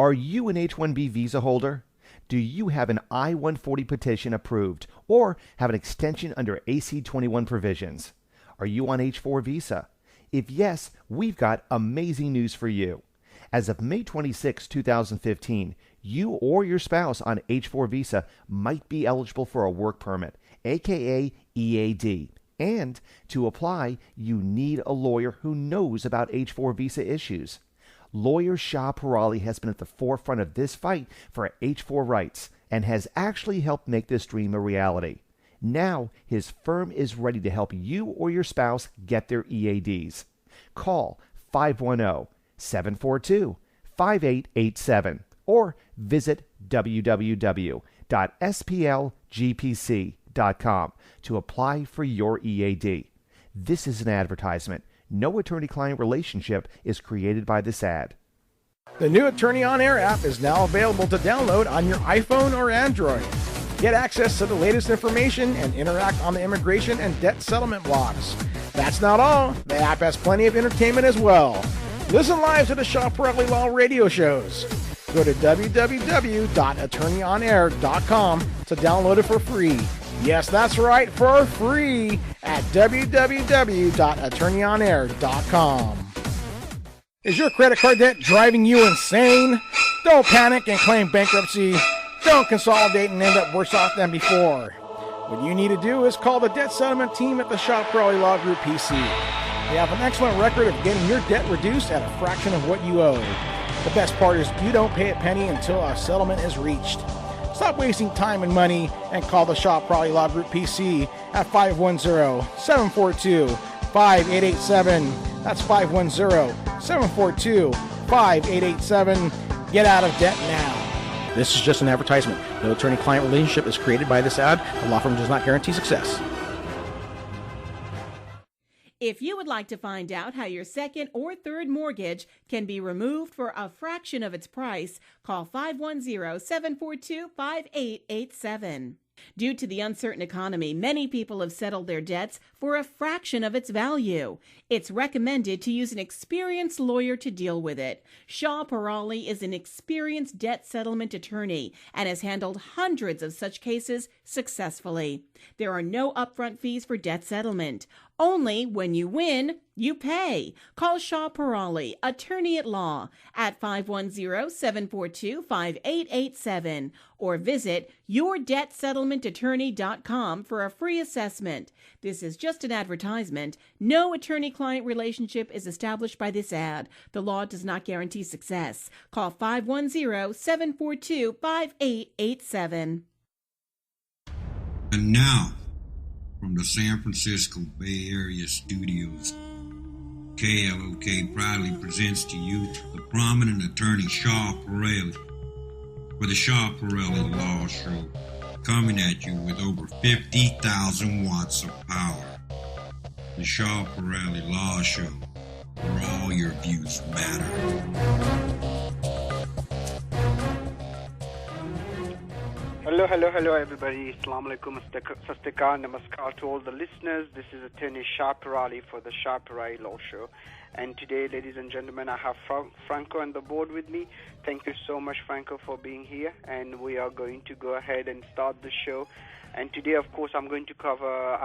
Are you an H-1B visa holder? Do you have an I-140 petition approved or have an extension under AC-21 provisions? Are you on H-4 visa? If yes, we've got amazing news for you. As of May 26, 2015, you or your spouse on H-4 visa might be eligible for a work permit, aka EAD. And to apply, you need a lawyer who knows about H-4 visa issues. Lawyer Shah Peerally has been at the forefront of this fight for H-4 rights and has actually helped make this dream a reality. Now, his firm is ready to help you or your spouse get their EADs. Call 510-742-5887 or visit www.splgpc.com to apply for your EAD. This is an advertisement. No attorney-client relationship is created by this ad. The new Attorney On Air app is now available to download on your iPhone or Android. Get access to the latest information and interact on the immigration and debt settlement blogs. That's not all. The app has plenty of entertainment as well. Listen live to the Shah Peerally Law radio shows. Go to www.attorneyonair.com to download it for free. Yes, that's right, for free at www.attorneyonair.com. Is your credit card debt driving you insane? Don't panic and claim bankruptcy. Don't consolidate and end up worse off than before. What you need to do is call the debt settlement team at the Shah Peerally Law Group PC. They have an excellent record of getting your debt reduced at a fraction of what you owe. The best part is you don't pay a penny until a settlement is reached. Stop wasting time and money and call the Shah Peerally Law Group PC at 510-742-5887. That's 510-742-5887. Get out of debt now. This is just an advertisement. No attorney-client relationship is created by this ad. The law firm does not guarantee success. If you would like to find out how your second or third mortgage can be removed for a fraction of its price, call 510-742-5887. Due to the uncertain economy, many people have settled their debts for a fraction of its value. It's recommended to use an experienced lawyer to deal with it. Shah Peerally is an experienced debt settlement attorney and has handled hundreds of such cases successfully. There are no upfront fees for debt settlement. Only when you win, you pay. Call Shah Peerally, attorney at law, at 510-742-5887 or visit yourdebtsettlementattorney.com for a free assessment. This is just an advertisement. No attorney-client relationship is established by this ad. The law does not guarantee success. Call 510-742-5887. And now, from the San Francisco Bay Area studios, KLOK proudly presents to you the prominent attorney Shah Peerally for the Shah Peerally Law Show, coming at you with over 50,000 watts of power. The Shah Peerally Law Show, where all your views matter. Hello, everybody. Assalamu alaikum, sastikar, namaskar to all the listeners. This is attorney Shah Peerally for the Shah Peerally Law Show. And today, ladies and gentlemen, I have Franco on the board with me. Thank you so much, Franco, for being here. And we are going to go ahead and start the show. And today, of course, I'm going to cover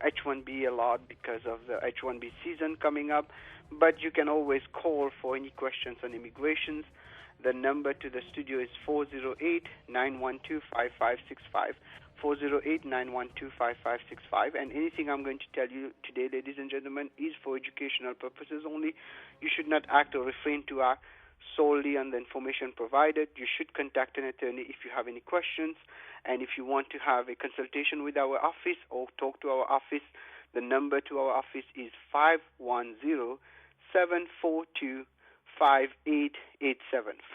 H1B a lot because of the H1B season coming up. But you can always call for any questions on immigrations. The number to the studio is 408-912-5565, 408-912-5565. And anything I'm going to tell you today, ladies and gentlemen, is for educational purposes only. You should not act or refrain to act solely on the information provided. You should contact an attorney if you have any questions. And if you want to have a consultation with our office or talk to our office, the number to our office is 510-742-5887,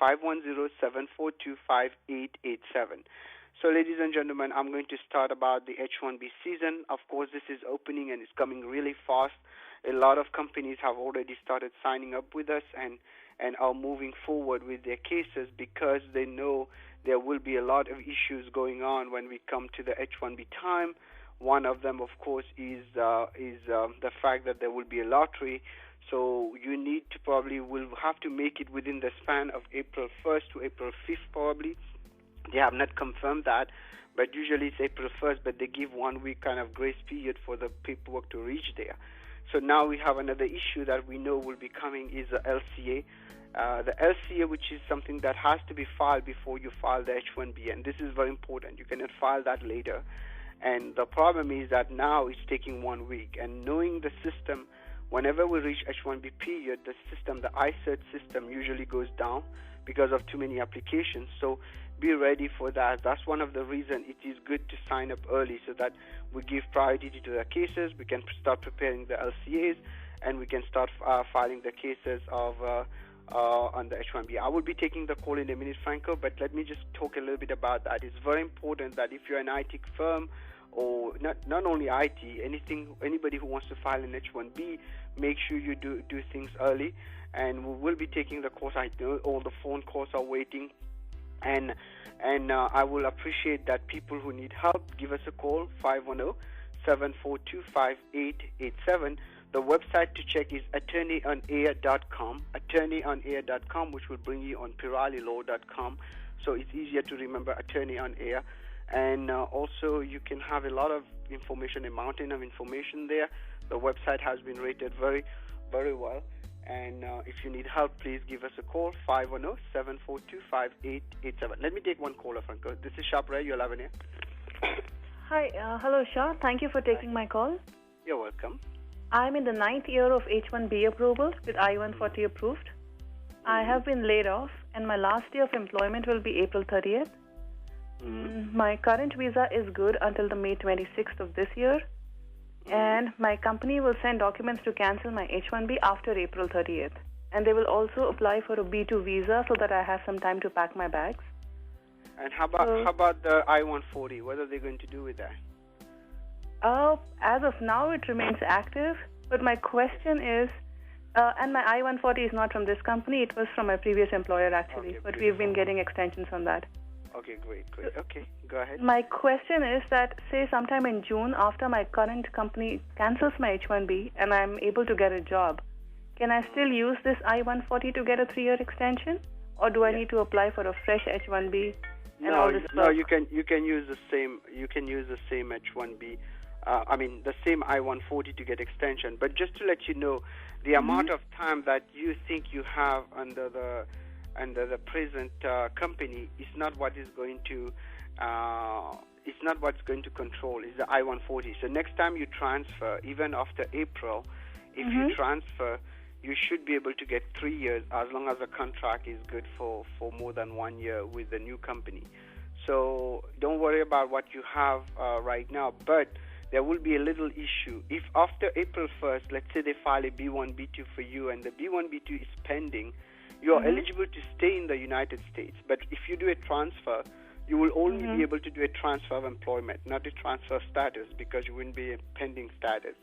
510-742-5887. So, ladies and gentlemen, I'm going to start about the H1B season. Of course, this is opening and it's coming really fast. A lot of companies have already started signing up with us and are moving forward with their cases because they know there will be a lot of issues going on when we come to the H1B time. One of them, of course, is the fact that there will be a lottery. So you need to will have to make it within the span of April 1st to April 5th probably. They have not confirmed that, but usually it's April 1st, but they give 1 week kind of grace period for the paperwork to reach there. So now we have another issue that we know will be coming is the LCA. The LCA, which is something that has to be filed before you file the H1B, and this is very important. You cannot file that later. And the problem is that now it's taking 1 week, and knowing the system, whenever we reach H1B period, the system, the iCert system usually goes down because of too many applications. So be ready for that. That's one of the reasons it is good to sign up early so that we give priority to the cases, we can start preparing the LCAs, and we can start filing the cases of on the H1B. I will be taking the call in a minute, Franco, but let me just talk a little bit about that. It's very important that if you're an IT firm, or not only IT, anybody who wants to file an H1B, make sure you do things early. And we will be taking the calls. I know all the phone calls are waiting, and I will appreciate that people who need help, give us a call, 510-742-5887. The website to check is attorneyonair.com, attorneyonair.com, which will bring you on PeerallyLaw.com. So it's easier to remember, Attorney on Air. And also you can have a lot of information, a mountain of information there. The website has been rated very, very well. And if you need help, please give us a call, 510-742-5887. Let me take one caller, Franco. This is Shah Peerally, you're live on air. Hi, hello Shah. Thank you for taking my call. You're welcome. I'm in the 9th year of H1B approval with I-140 approved. I have been laid off, and my last day of employment will be April 30th. My current visa is good until the May 26th of this year, and my company will send documents to cancel my H1B after April 30th. And they will also apply for a B2 visa so that I have some time to pack my bags. And how about the I-140? What are they going to do with that? As of now, it remains active, but my question is, and my I-140 is not from this company, it was from my previous employer actually, but we've been getting extensions on that. Okay, great. Okay, go ahead. My question is that, say sometime in June, after my current company cancels my H1B and I'm able to get a job, can I still use this I-140 to get a 3-year extension? Or do I need to apply for a fresh H1B and all this stuff? No, you can use the same H1B. The same I-140 to get extension. But just to let you know, the amount of time that you think you have under the present company is not what is going to it's not what's going to control. It's the I-140. So next time you transfer, even after April, if you transfer, you should be able to get 3 years as long as the contract is good for more than 1 year with the new company. So don't worry about what you have right now, but there will be a little issue. If after April 1st, let's say they file a B1, B2 for you, and the B1, B2 is pending, you are eligible to stay in the United States. But if you do a transfer, you will only be able to do a transfer of employment, not a transfer of status, because you wouldn't be a pending status.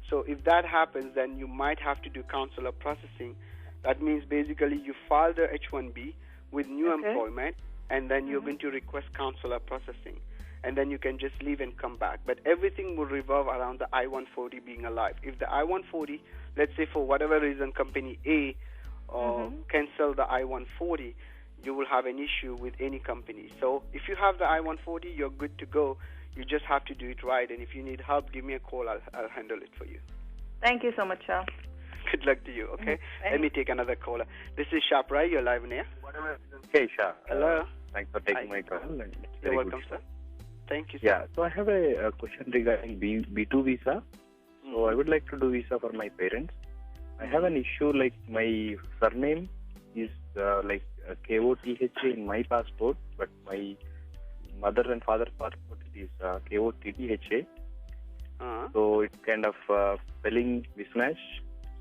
So if that happens, then you might have to do consular processing. That means basically you file the H1B with new employment, and then you're going to request consular processing. And then you can just leave and come back. But everything will revolve around the I-140 being alive. If the I-140, let's say for whatever reason, company A cancel the I-140, you will have an issue with any company. So if you have the I-140, you're good to go. You just have to do it right. And if you need help, give me a call. I'll handle it for you. Thank you so much, Shah. Good luck to you, okay? Let me take another caller. This is Shah Peerally. You're live on air. Hey, Shah. Hello. Thanks for taking my call. You're welcome, sir. Thank you, sir. Yeah, so I have a question regarding B2 visa. So I would like to do visa for my parents. I have an issue, like my surname is like KOTHA in my passport, but my mother and father's passport is KOTDHA. So it's kind of spelling mismatch.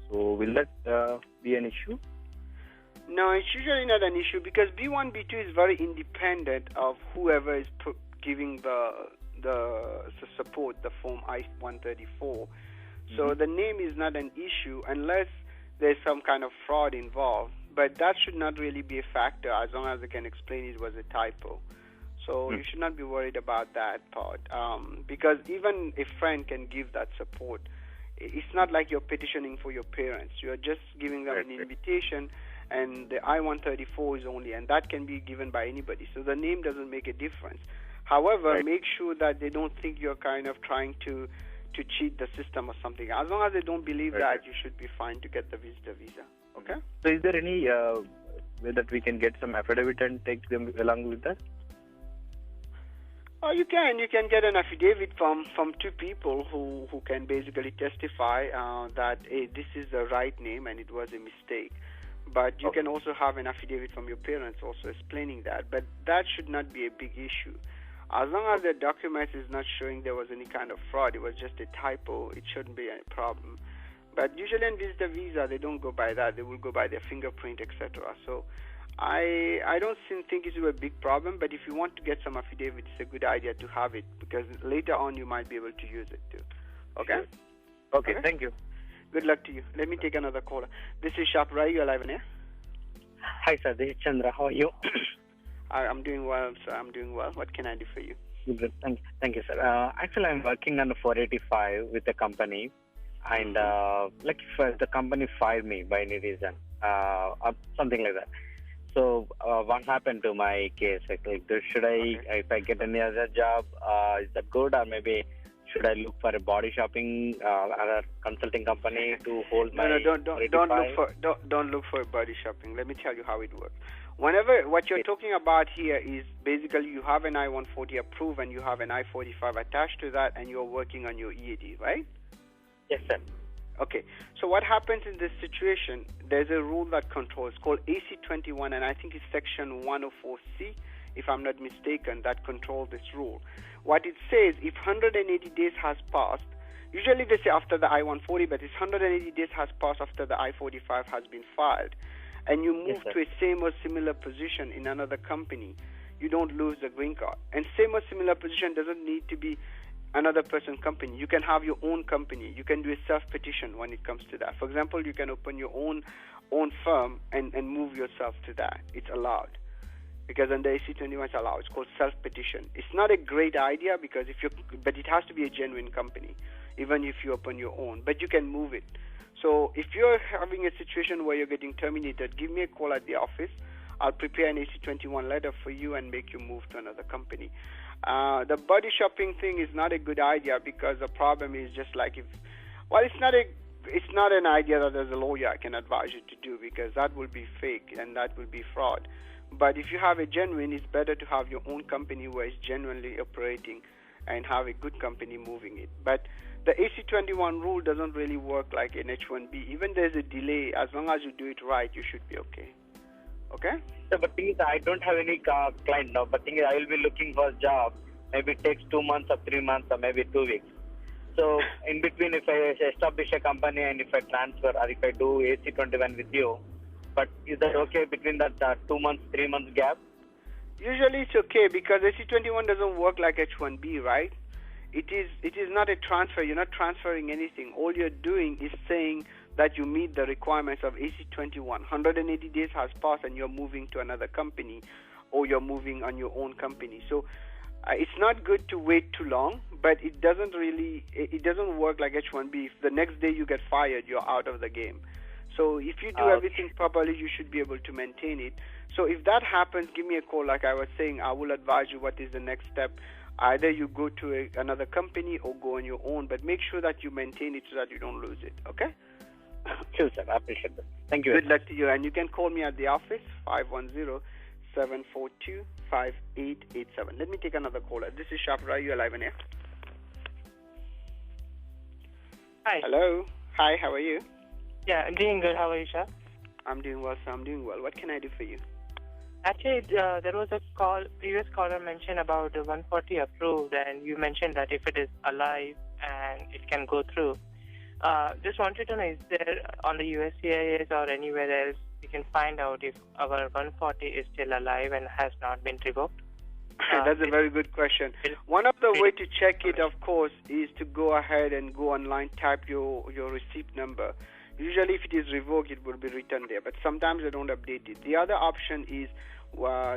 So will that be an issue? No, it's usually not an issue because B1, B2 is very independent of whoever is giving the support, the form I-134. So the name is not an issue unless there's some kind of fraud involved. But that should not really be a factor as long as they can explain it was a typo. So you should not be worried about that part because even a friend can give that support. It's not like you're petitioning for your parents. You're just giving them an invitation, and the I-134 is only, and that can be given by anybody. So the name doesn't make a difference. However, make sure that they don't think you're kind of trying to cheat the system or something. As long as they don't believe that, you should be fine to get the visitor visa. Okay? So is there any way that we can get some affidavit and take them along with that? You can get an affidavit from two people who can basically testify that this is the right name and it was a mistake. But you can also have an affidavit from your parents also explaining that. But that should not be a big issue. As long as the document is not showing there was any kind of fraud, it was just a typo, it shouldn't be any problem. But usually in visitor visa, they don't go by that. They will go by their fingerprint, etc. So I don't think it's a big problem, but if you want to get some affidavit, it's a good idea to have it, because later on you might be able to use it too. Okay? Okay, thank you. Good luck to you. Let me take another caller. This is Shah Peerally. You're live on air. Hi, sir. This is Chandra. How are you? I'm doing well, sir. I'm doing well. What can I do for you? Good. Thank you, sir. Actually, I'm working on a 485 with a company, and if the company fired me by any reason, or something like that. So, what happened to my case? If I get any other job, is that good, or maybe should I look for a body shopping or consulting company to hold my? No, don't look for a body shopping. Let me tell you how it works. What you're talking about here is basically you have an I-140 approved and you have an I-45 attached to that, and you're working on your EAD, right? Yes, sir. Okay, so what happens in this situation, there's a rule that controls, called AC-21, and I think it's section 104C, if I'm not mistaken, that controls this rule. What it says, if 180 days has passed, usually they say after the I-140, but it's 180 days has passed after the I-45 has been filed, and you move to a same or similar position in another company, you don't lose the green card. And same or similar position doesn't need to be another person's company. You can have your own company. You can do a self-petition when it comes to that. For example, you can open your own firm and move yourself to that. It's allowed. Because under AC-21 it's allowed. It's called self-petition. It's not a great idea but it has to be a genuine company, even if you open your own. But you can move it. So if you're having a situation where you're getting terminated, give me a call at the office. I'll prepare an AC-21 letter for you and make you move to another company. The body shopping thing is not a good idea, because the problem is just like it's not an idea that as a lawyer I can advise you to do, because that will be fake and that will be fraud. But if you have a genuine, it's better to have your own company where it's genuinely operating and have a good company moving it. But the AC-21 rule doesn't really work like an H1B. Even there's a delay, as long as you do it right, you should be okay. Okay? So, but thing is, I don't have any client now. But thing is, I will be looking for a job. Maybe it takes 2 months or 3 months or maybe 2 weeks. So, in between, if I establish a company and if I transfer or if I do AC-21 with you, but is that okay between that 2 months, 3 months gap? Usually it's okay, because AC-21 doesn't work like H1B, right? It is not a transfer. You're not transferring anything. All you're doing is saying that you meet the requirements of AC-21. 180 days has passed and you're moving to another company, or you're moving on your own company. So it's not good to wait too long, but it doesn't work like H1B. If the next day you get fired, you're out of the game. So if you do everything properly, you should be able to maintain it. So if that happens, give me a call. Like I was saying, I will advise you what is the next step. Either you go to another company or go on your own, but make sure that you maintain it so that you don't lose it, okay? Sure, sir. I appreciate that. Thank you. Good luck to you. And you can call me at the office, 510-742-5887. Let me take another caller. This is Shah Peerally. You're live on air. Hi. Hello. Hi, how are you? Yeah, I'm doing good. How are you, Shah? I'm doing well, sir. I'm doing well. What can I do for you? Actually, there was a previous caller mentioned about the 140 approved, and you mentioned that if it is alive and it can go through. Just wanted to know, is there on the USCIS or anywhere else we can find out if our 140 is still alive and has not been revoked? That's a very good question. One of the way to check it, of course, is to go ahead and go online, type your receipt number. Usually, if it is revoked, it will be written there, but sometimes they don't update it. The other option is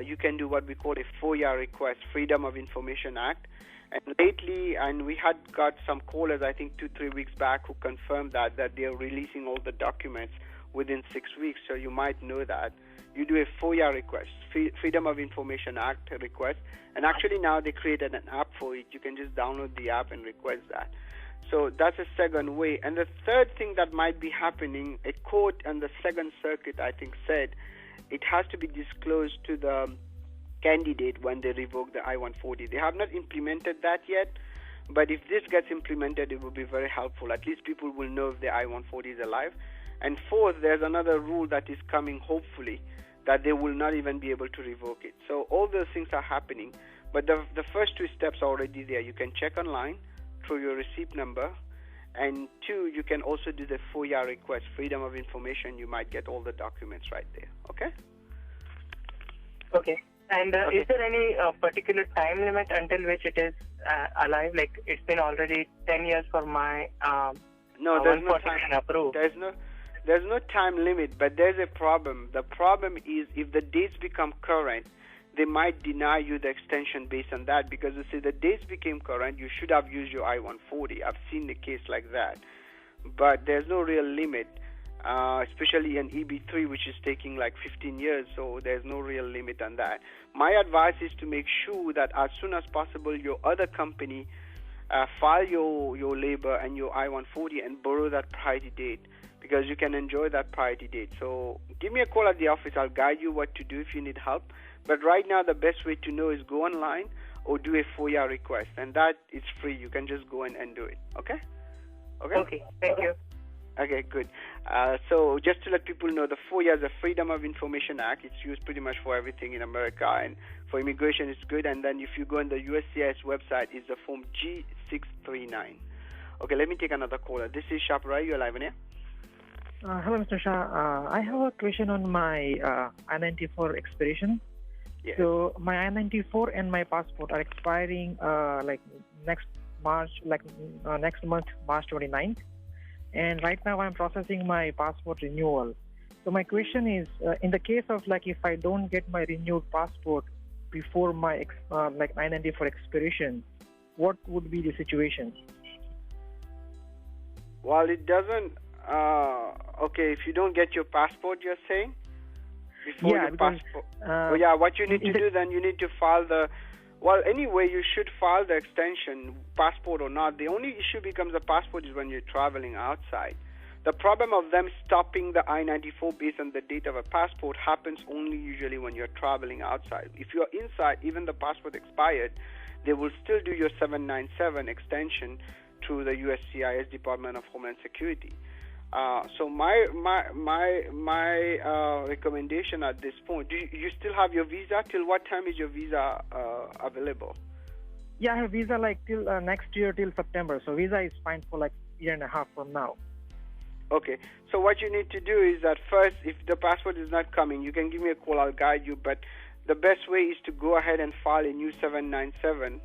you can do what we call a FOIA request, Freedom of Information Act. And lately, we had got some callers, I think 2-3 weeks back, who confirmed that they are releasing all the documents within 6 weeks. So you might know that. You do a FOIA request, Freedom of Information Act request, and actually now they created an app for it. You can just download the app and request that. So that's a second way. And the third thing that might be happening, a court on the Second Circuit, I think, said it has to be disclosed to the candidate when they revoke the I-140. They have not implemented that yet, but if this gets implemented, it will be very helpful. At least people will know if the I-140 is alive. And fourth, there's another rule that is coming, hopefully, that they will not even be able to revoke it. So all those things are happening, but the first two steps are already there. You can check online through your receipt number, and two, you can also do the FOIA request, Freedom of Information. You might get all the documents right there. Okay? Okay. And is there any particular time limit until which it is alive? Like, it's been already 10 years for my no, there's no 140 time. approved. There's no time limit, but there's a problem. The problem is if the dates become current, they might deny you the extension based on that, because you see the dates became current, you should have used your I-140. I've seen a case like that. But there's no real limit, especially in EB3, which is taking like 15 years, so there's no real limit on that. My advice is to make sure that as soon as possible your other company file your labor and your I-140 and borrow that priority date, because you can enjoy that priority date. So give me a call at the office. I'll guide you what to do if you need help. But right now, the best way to know is go online or do a FOIA request, and that is free. You can just go and do it. Okay? Okay, thank you. Okay, good. So just to let people know, the FOIA is the Freedom of Information Act. It's used pretty much for everything in America, and for immigration, it's good. And then if you go on the USCIS website, it's the form G639. Okay, let me take another caller. This is Shah Peerally. You're live in here. Hello, Mr. Shah. I have a question on my I-94 expiration. Yes. So my I-94 and my passport are expiring next month, March 29th. And right now I'm processing my passport renewal. So my question is, in the case of if I don't get my renewed passport before my I-94 expiration, what would be the situation? Well, it doesn't. Okay, if you don't get your passport, you're saying? Before your passport. What you need to do then, you need to file the... Well, anyway, you should file the extension, passport or not. The only issue becomes the passport is when you're traveling outside. The problem of them stopping the I-94 based on the date of a passport happens only usually when you're traveling outside. If you're inside, even the passport expired, they will still do your 797 extension through the USCIS Department of Homeland Security. So my recommendation at this point, do you still have your visa? Till what time is your visa available? Yeah, I have visa till next year, till September. So visa is fine for a year and a half from now. Okay. So what you need to do is that first, if the passport is not coming, you can give me a call. I'll guide you. But the best way is to go ahead and file a new 797.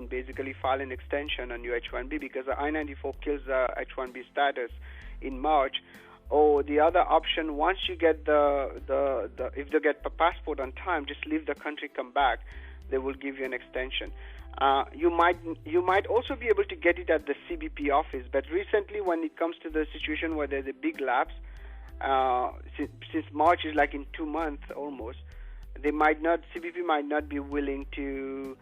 Basically file an extension on your H1B, because the I-94 kills the H1B status in March. Or the other option, once you get if they get the passport on time, just leave the country, come back. They will give you an extension. You might also be able to get it at the CBP office. But recently, when it comes to the situation where there's a big lapse, since March is in 2 months almost, CBP might not be willing to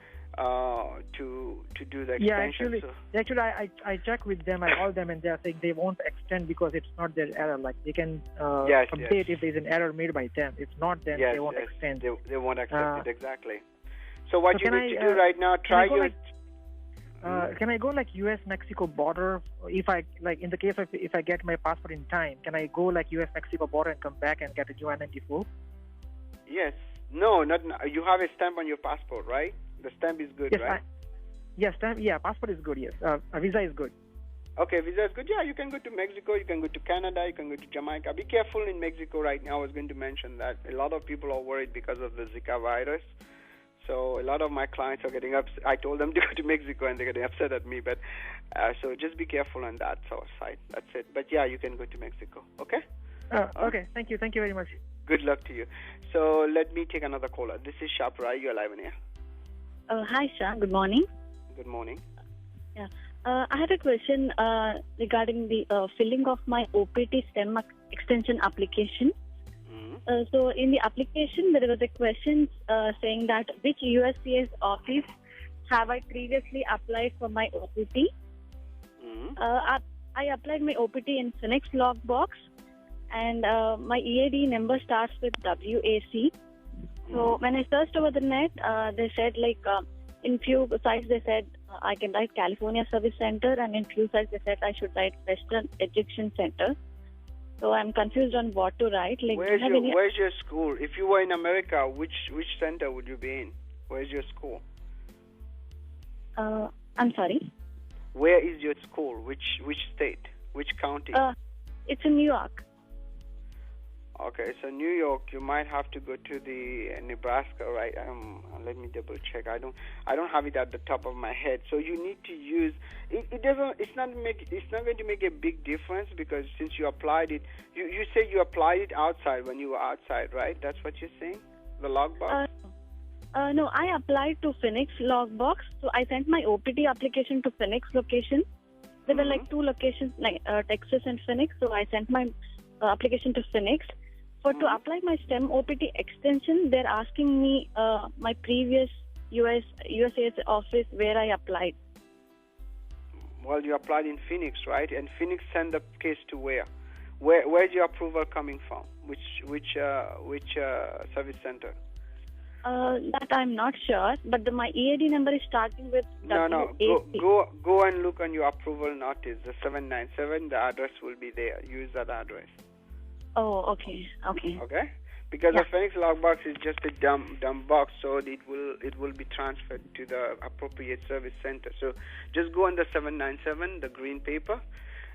do the extension. Yeah, actually, I check with them. I call them, and they are saying they won't extend because it's not their error. They can update if there's an error made by them. If not, then they won't extend. They won't accept it, exactly. So what you need to do right now, try your... can I go US-Mexico border? If I in the case of if I get my passport in time, can I go US-Mexico border and come back and get a I-94? Yes. No, not you have a stamp on your passport, right? The stamp is good, right? Passport is good, yes. Visa is good. Okay, visa is good. Yeah, you can go to Mexico, you can go to Canada, you can go to Jamaica. Be careful in Mexico right now. I was going to mention that a lot of people are worried because of the Zika virus. So a lot of my clients are getting upset. I told them to go to Mexico, and they're getting upset at me. But so just be careful on that side. That's it. But yeah, you can go to Mexico. Okay? Okay. Thank you. Thank you very much. Good luck to you. So let me take another caller. This is Shah Peerally. You're live on air. Hi, Shah. Good morning. Good morning. Yeah. I had a question regarding the filling of my OPT STEM extension application. So in the application, there was a question saying that which USCIS office have I previously applied for my OPT? I applied my OPT in Phoenix Lockbox, and my EAD number starts with WAC. So when I searched over the net, they said in few sites they said I can write California Service Center, and in few sites they said I should write Western Education Center. So I'm confused on what to write. Where's your school? If you were in America, which center would you be in? Where's your school? I'm sorry? Where is your school? Which state? Which county? It's in New York. Okay, so New York, you might have to go to the Nebraska, right? Let me double check. I don't have it at the top of my head. So you need to use it. It's not going to make a big difference, because since you applied it, you say you applied it outside when you were outside, right? That's what you're saying? The logbox? No, I applied to Phoenix Lockbox. So I sent my OPT application to Phoenix location. There were two locations, Texas and Phoenix. So I sent my application to Phoenix. To apply my STEM OPT extension, they're asking me my previous USCIS office where I applied. Well, you applied in Phoenix, right? And Phoenix sent the case to where? Where's your approval coming from? Which service center? That I'm not sure, but my EAD number is starting with WAC. No. Go and look on your approval notice, the 797. The address will be there. Use that address. Oh, okay. Okay, because the Phoenix Lockbox is just a dumb box, so it will be transferred to the appropriate service center. So just go on the 797, the green paper,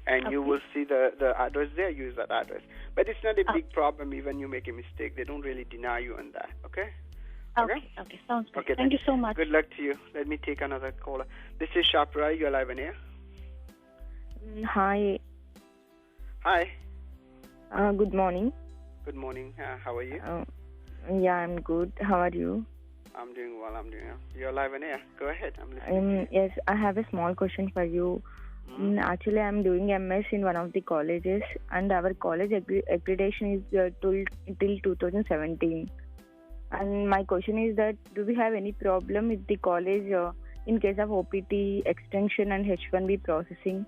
and you will see the address there. Use that address. But it's not a big problem. Even you make a mistake, they don't really deny you on that. Okay. Okay. Sounds good. Okay, Thank you so much. Good luck to you. Let me take another caller. This is Shah Peerally. You're live on air. Hi. Hi. Good morning. Good morning. How are you? Yeah, I'm good. How are you? I'm doing well. You're live on air. Go ahead. I'm listening. Yes, I have a small question for you. Actually, I'm doing MS in one of the colleges, and our college accreditation is till 2017. And my question is that, do we have any problem with the college in case of OPT extension and H1B processing?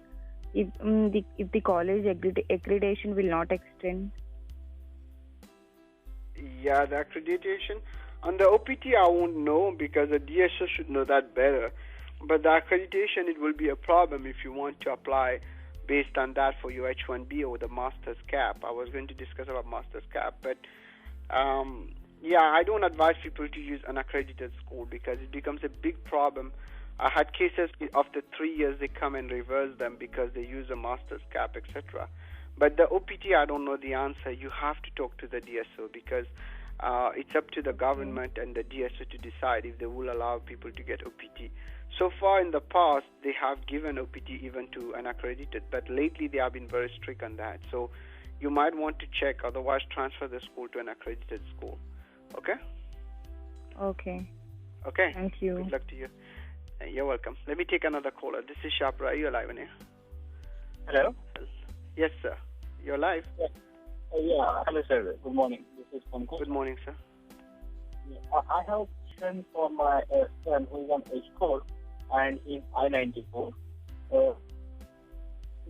If the college accreditation will not extend? Yeah, the accreditation. On the OPT, I won't know, because the DSO should know that better. But the accreditation, it will be a problem if you want to apply based on that for your H1B or the master's cap. I was going to discuss about master's cap. But, I don't advise people to use an accredited school, because it becomes a big problem. I had cases after 3 years they come and reverse them because they use a master's cap, etc. But the OPT, I don't know the answer. You have to talk to the DSO, because it's up to the government and the DSO to decide if they will allow people to get OPT. So far in the past, they have given OPT even to an accredited, but lately they have been very strict on that. So you might want to check, otherwise transfer the school to an accredited school. Okay? Okay. Okay. Thank you. Good luck to you. You're welcome. Let me take another caller. This is Shah Peerally. You're live on air. Hello? Yes, sir. You're live. Yeah. Hello, sir. Good morning. This is Pankaj. Good morning, sir. I have a question for my son who is on H4 and he's I-94.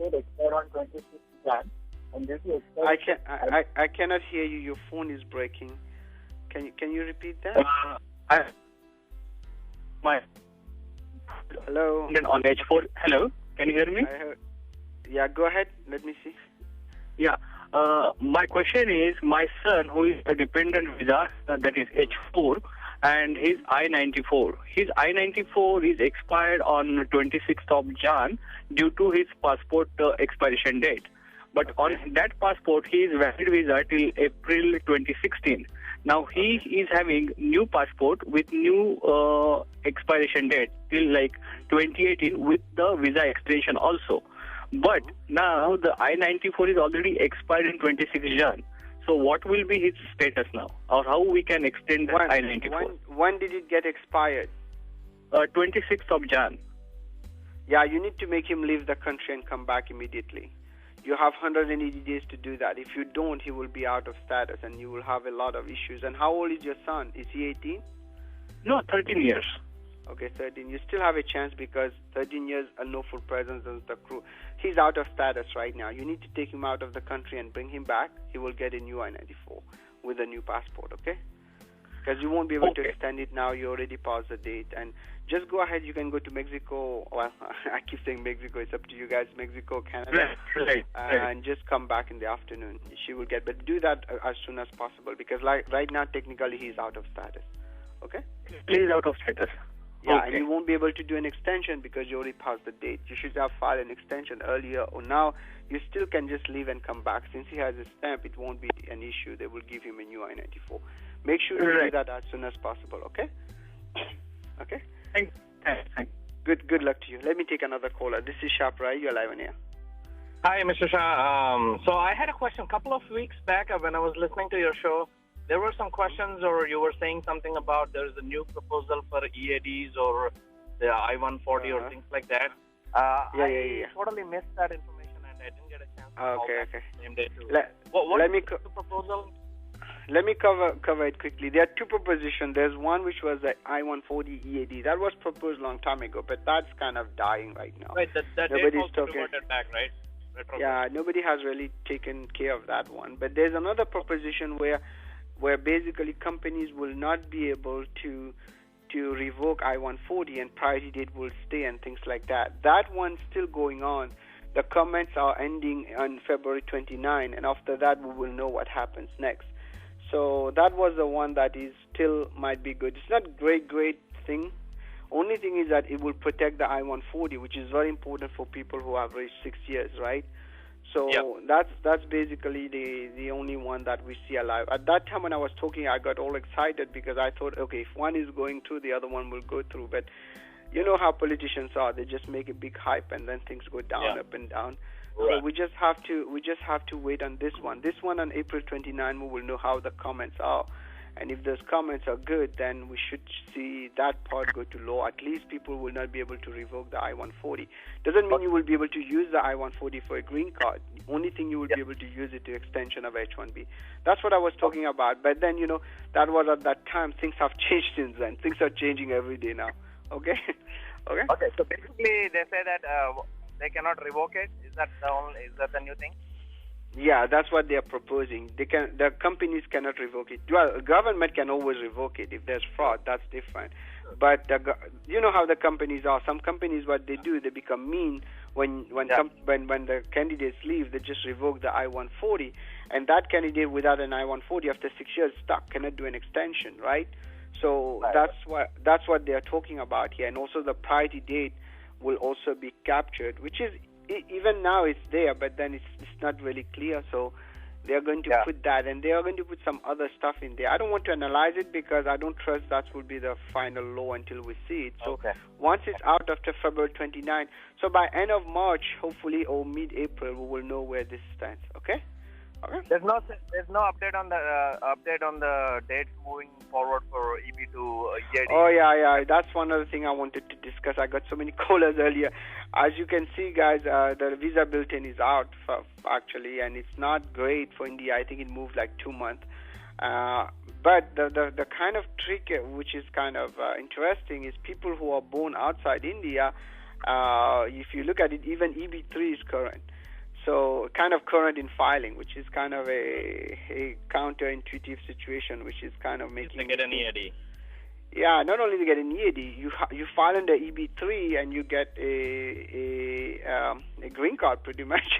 It expired on 26th Jan. And this is I cannot hear you. Your phone is breaking. Can you repeat that? Hello. On H4. Hello. Can you hear me? Yeah, go ahead. Let me see. Yeah. My question is, my son who is a dependent visa, that is H4, and his I-94. His I-94 is expired on 26th of Jan due to his passport expiration date. But on that passport, he is valid visa till April 2016. Now he is having new passport with new expiration date till like 2018 with the visa extension also. But now the I-94 is already expired in 26 Jan. So what will be his status now, or how we can extend the I-94? When did it get expired? 26th of Jan. Yeah, you need to make him leave the country and come back immediately. You have 180 days to do that. If you don't, he will be out of status and you will have a lot of issues. And how old is your son? Is he 18? No, 13 years. Okay, 13. You still have a chance because 13 years and no full presence in the crew. He's out of status right now. You need to take him out of the country and bring him back. He will get a new I-94 with a new passport, okay? Because you won't be able to extend it now. You already passed the date. And just go ahead. You can go to Mexico. Well, I keep saying Mexico. It's up to you guys. Mexico, Canada. Right. And just come back in the afternoon. She will get. But do that as soon as possible because right now, technically, he's out of status. Okay? He's out of status. Yeah, and you won't be able to do an extension because you already passed the date. You should have filed an extension earlier, or now you still can just leave and come back. Since he has a stamp, it won't be an issue. They will give him a new I-94. Make sure you do that as soon as possible, okay? Okay? Thanks. Good luck to you. Let me take another caller. This is Shah Peerally. You're live on air. Hi, Mr. Shah. So I had a question. A couple of weeks back when I was listening to your show, there were some questions, or you were saying something about there's a new proposal for EADs or the I-140 or things like that. I totally missed that information and I didn't get a chance to call back the same day too. What is the proposal? Let me cover it quickly. There are two propositions. There's one which was the I-140 EAD. That was proposed a long time ago, but that's kind of dying right now. Right, that Nobody's also reverted back, right? Yeah, nobody has really taken care of that one. But there's another proposition where basically companies will not be able to revoke I-140 and priority date will stay and things like that. That one's still going on. The comments are ending on February 29, and after that we will know what happens next. So that was the one that is still might be good. It's not great thing. Only thing is that it will protect the I-140, which is very important for people who have reached 6 years, right? So that's basically the only one that we see alive. At that time when I was talking, I got all excited because I thought, okay, if one is going through, the other one will go through. But you know how politicians are; they just make a big hype and then things go down, up and down. Right. So we just have to wait on this one. This one on April 29, we will know how the comments are. And if those comments are good, then we should see that part go to law. At least people will not be able to revoke the I-140. Doesn't mean you will be able to use the I-140 for a green card. The only thing you will be able to use it to extension of H1B. That's what I was talking about. But then, that was at that time. Things have changed since then. Things are changing every day now. Okay? Okay, so basically they say that they cannot revoke it. Is that the new thing? Yeah, that's what they are proposing. The companies cannot revoke it. Well, government can always revoke it if there's fraud. That's different. But you know how the companies are. Some companies, what they do, they become mean when the candidates leave. They just revoke the I-140, and that candidate without an I-140 after 6 years stuck cannot do an extension, right? So that's what they are talking about here, and also the priority date will also be captured, which is. Even now it's there, but then it's not really clear. So they are going to put that, and they are going to put some other stuff in there. I don't want to analyze it because I don't trust that will be the final law until we see it. So once it's out after February 29, so by end of March, hopefully, or mid-April, we will know where this stands. Okay? There's no update on the dates moving forward for EB to EAD. Oh yeah. That's one other thing I wanted to discuss. I got so many callers earlier. As you can see, guys, the visa bulletin is out actually, and it's not great for India. I think it moved like 2 months. But the kind of trick which is kind of interesting is people who are born outside India. If you look at it, even EB3 is current. So kind of current in filing, which is kind of a counterintuitive situation, which is kind of making... To get an EAD. Yeah, not only to get an EAD, you file under EB3 and you get a green card pretty much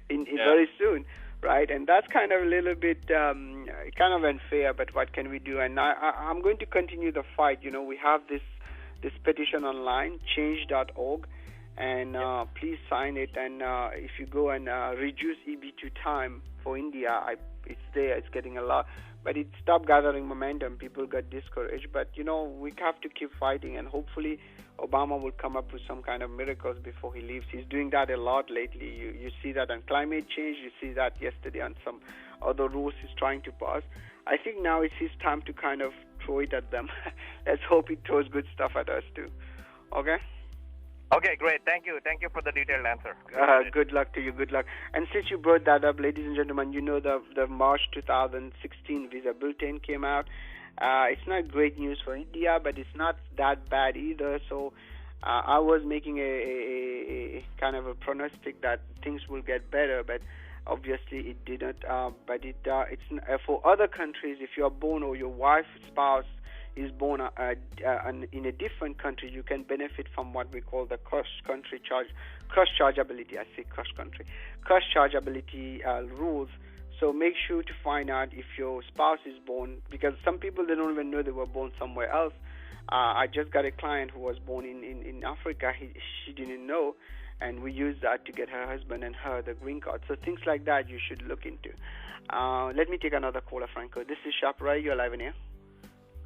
very soon, right? And that's kind of a little bit kind of unfair, but what can we do? And I'm going to continue the fight. We have this petition online, change.org. And please sign it. And if you go and reduce EB2 time for India, it's there. It's getting a lot. but it stopped gathering momentum. People got discouraged. But, we have to keep fighting, and hopefully Obama will come up with some kind of miracles before he leaves. He's doing that a lot lately. You see that on climate change. You see that yesterday on some other rules he's trying to pass. I think now it's his time to kind of throw it at them. Let's hope he throws good stuff at us too. Okay? Okay, great. Thank you. Thank you for the detailed answer. Good luck to you. Good luck. And since you brought that up, ladies and gentlemen, the March 2016 visa bulletin came out. It's not great news for India, but it's not that bad either. So I was making a kind of a prognostic that things will get better, but obviously it didn't. But it's for other countries. If you are born or your wife's spouse is born in a different country, you can benefit from what we call the cross chargeability. I say cross chargeability rules. So make sure to find out if your spouse is born, because some people, they don't even know they were born somewhere else. I just got a client who was born in Africa. She didn't know, and we used that to get her husband and her the green card. So things like that you should look into. Let me take another caller, Franco. This is Shah Peerally. You're live in here.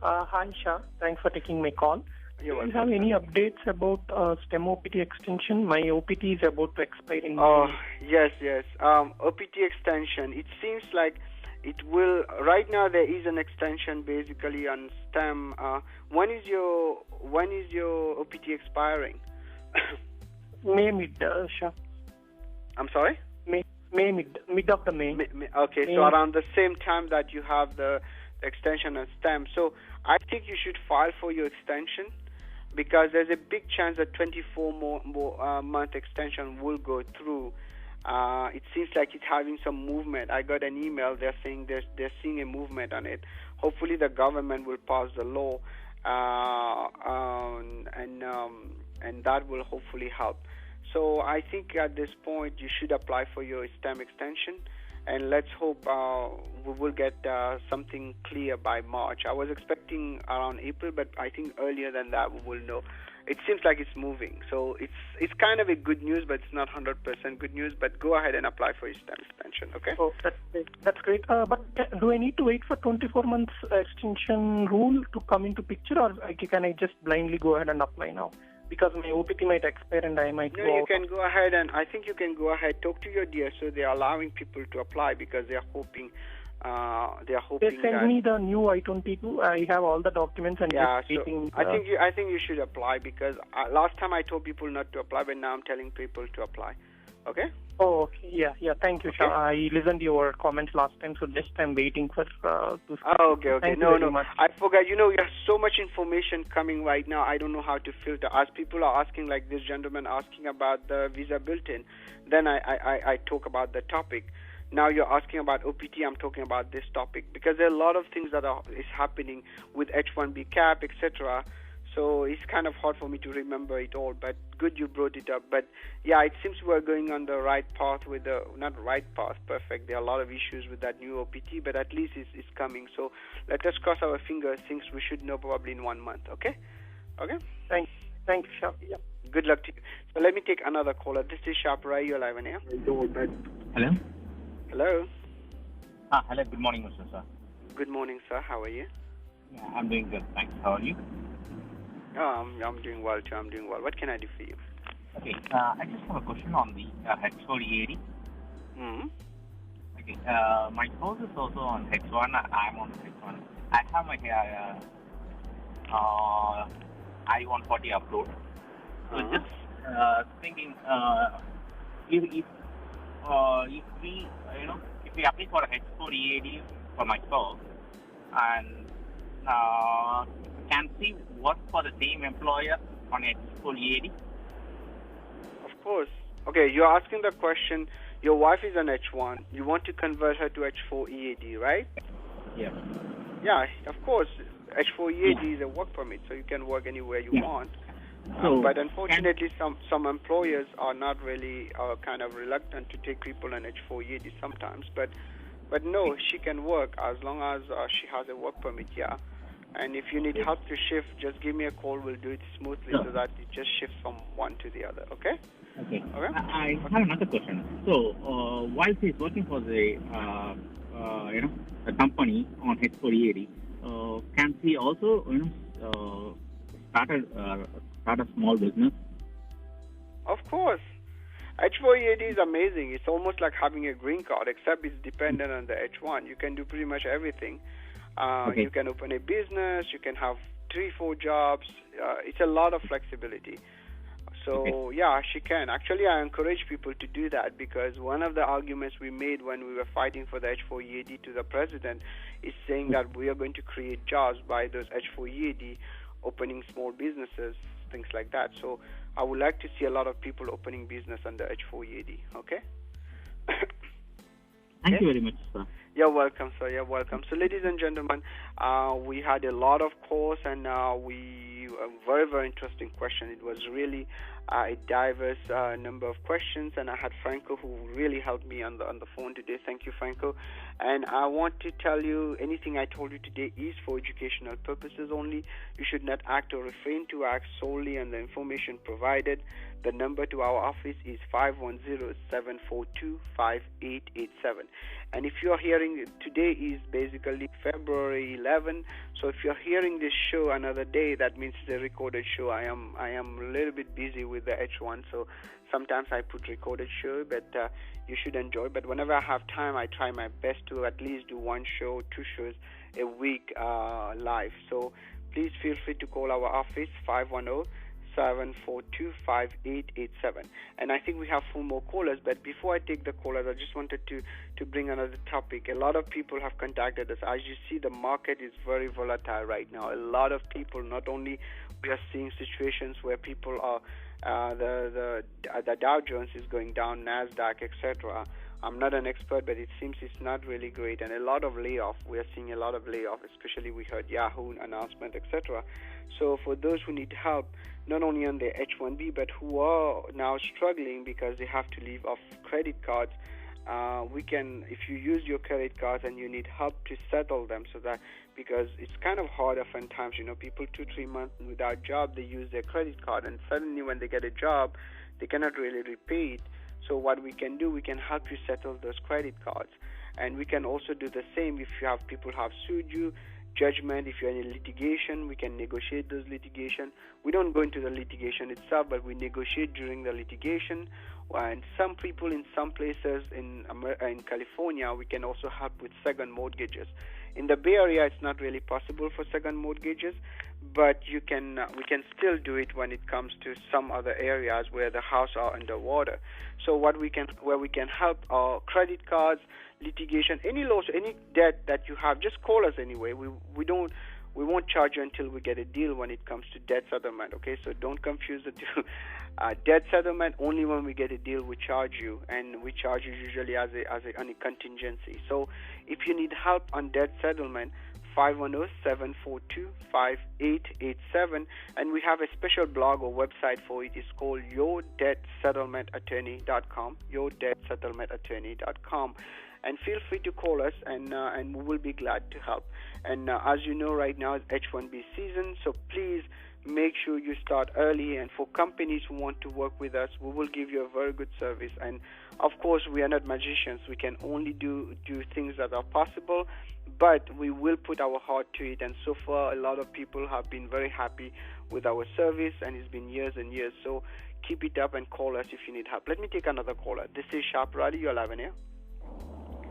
Hi, Shah. Thanks for taking my call. Do you have any updates about STEM OPT extension? My OPT is about to expire in May. Yes. OPT extension. It seems like it will. Right now, there is an extension basically on STEM. When is your OPT expiring? May mid, Shah. I'm sorry. May mid of the May. Okay, so around the same time that you have the extension on STEM. So I think you should file for your extension, because there's a big chance that 24 more month extension will go through. It seems like it's having some movement. I got an email. They're saying they're seeing a movement on it. Hopefully the government will pass the law, and that will hopefully help. So I think at this point you should apply for your STEM extension, and let's hope we will get something clear by March. I was expecting around April, but I think earlier than that we will know. It seems like it's moving. So it's kind of a good news, but it's not 100% good news. But go ahead and apply for your STEM extension, okay? Oh, that's great. But do I need to wait for 24 months extension rule to come into picture, or can I just blindly go ahead and apply now? Because my OPT might expire and I might go. No, you can go ahead, and I think you can go ahead. Talk to your DSO. They are allowing people to apply because they are hoping. They sent me the new I-22. I have all the documents and just waiting. I think you should apply, because last time I told people not to apply, but now I'm telling people to apply. Okay? Oh, okay. Yeah. Thank you, Shah. I listened to your comments last time, so just I'm waiting for to speak. Okay. Thank No. you very much. I forgot. You have so much information coming right now. I don't know how to filter. As people are asking, like this gentleman asking about the visa bulletin, then I talk about the topic. Now you're asking about OPT, I'm talking about this topic, because there are a lot of things that is happening with H1B cap, etc. So it's kind of hard for me to remember it all, but good you brought it up. But yeah, it seems we're going on the right path with not right path, perfect. There are a lot of issues with that new OPT, but at least it's coming. So let us cross our fingers. Things we should know probably in 1 month, okay? Okay? Thank you, Shah. Yeah. Good luck to you. So let me take another caller. This is Shah Peerally. You're live on air. Hello? Hello? Hello. Good morning, Mr. Sir. Good morning, sir. How are you? Yeah, I'm doing good, thanks. How are you? Oh, I'm doing well, too. I'm doing well. What can I do for you? Okay, I just have a question on the H4EAD. Mm-hmm. Okay, my spouse is also on H1. I'm on H1. I have my I-140 upload. So just thinking, if we apply for a H4EAD for my spouse and can she work for the same employer on H4EAD? Of course. Okay, you're asking the question, your wife is on H1, you want to convert her to H4EAD, right? Yeah. Yeah, of course. H4EAD is a work permit, so you can work anywhere you want. So, but unfortunately, some employers are not really kind of reluctant to take people on H4EAD sometimes. But no, she can work as long as she has a work permit, yeah. And if you need help to shift, just give me a call. We'll do it smoothly so that it just shifts from one to the other, okay? Okay. I have another question. So, while she's working for the a company on H4 EAD, can he also start a small business? Of course. H4 EAD is amazing. It's almost like having a green card, except it's dependent on the H1. You can do pretty much everything. Okay. You can open a business. You can have 3-4 jobs. It's a lot of flexibility. So, yeah, she can. Actually, I encourage people to do that because one of the arguments we made when we were fighting for the H4 EAD to the president is saying that we are going to create jobs by those H4 EAD, opening small businesses, things like that. So I would like to see a lot of people opening business under H4 EAD, okay? Thank you very much, sir. You're welcome, sir. You're welcome. So, ladies and gentlemen, we had a lot of calls and we very, very interesting question. It was really a diverse number of questions, and I had Franco who really helped me on the phone today. Thank you, Franco. And I want to tell you, anything I told you today is for educational purposes only. You should not act or refrain to act solely on the information provided. The number to our office is 510-742-5887. And if you are hearing, today is basically February 11, so if you're hearing this show another day, that means it's a recorded show. I am a little bit busy with the H1, so sometimes I put recorded show, but you should enjoy. But whenever I have time, I try my best to at least do 1 show, 2 shows a week live. So please feel free to call our office, 510-742-5887. And I think we have 4 more callers, but before I take the callers, I just wanted to bring another topic. A lot of people have contacted us. As you see, the market is very volatile right now. A lot of people, not only we are seeing situations where people are, the Dow Jones is going down, NASDAQ, etc. I'm not an expert, but it seems it's not really great. And a lot of layoff. We are seeing a lot of layoff, especially we heard Yahoo announcement, etc. So for those who need help, not only on their H1B, but who are now struggling because they have to live off credit cards, we can, if you use your credit cards and you need help to settle them, so that, because it's kind of hard oftentimes, people 2-3 months without job, they use their credit card, and suddenly when they get a job, they cannot really repay it. So what we can do, we can help you settle those credit cards. And we can also do the same if you have people have sued you, judgment, if you're in litigation, we can negotiate those litigation. We don't go into the litigation itself, but we negotiate during the litigation. And some people in some places in California, we can also help with second mortgages. In the Bay Area, it's not really possible for second mortgages, but we can still do it when it comes to some other areas where the house are underwater. So where we can help our credit cards, litigation, any loss, any debt that you have, just call us anyway. We won't charge you until we get a deal when it comes to debt settlement, okay? So don't confuse the two. Debt settlement, only when we get a deal we charge you, and we charge you usually on a contingency. So if you need help on debt settlement, 510-742-5887, and we have a special blog or website for it. It's called yourdebtsettlementattorney.com, yourdebtsettlementattorney.com. And feel free to call us, and we will be glad to help. And as you know, right now is H1B season, so please make sure you start early. And for companies who want to work with us, we will give you a very good service. And of course, we are not magicians. We can only do things that are possible, but we will put our heart to it. And so far, a lot of people have been very happy with our service, and it's been years and years. So keep it up and call us if you need help. Let me take another caller. This is Shah Peerally. You're live on air.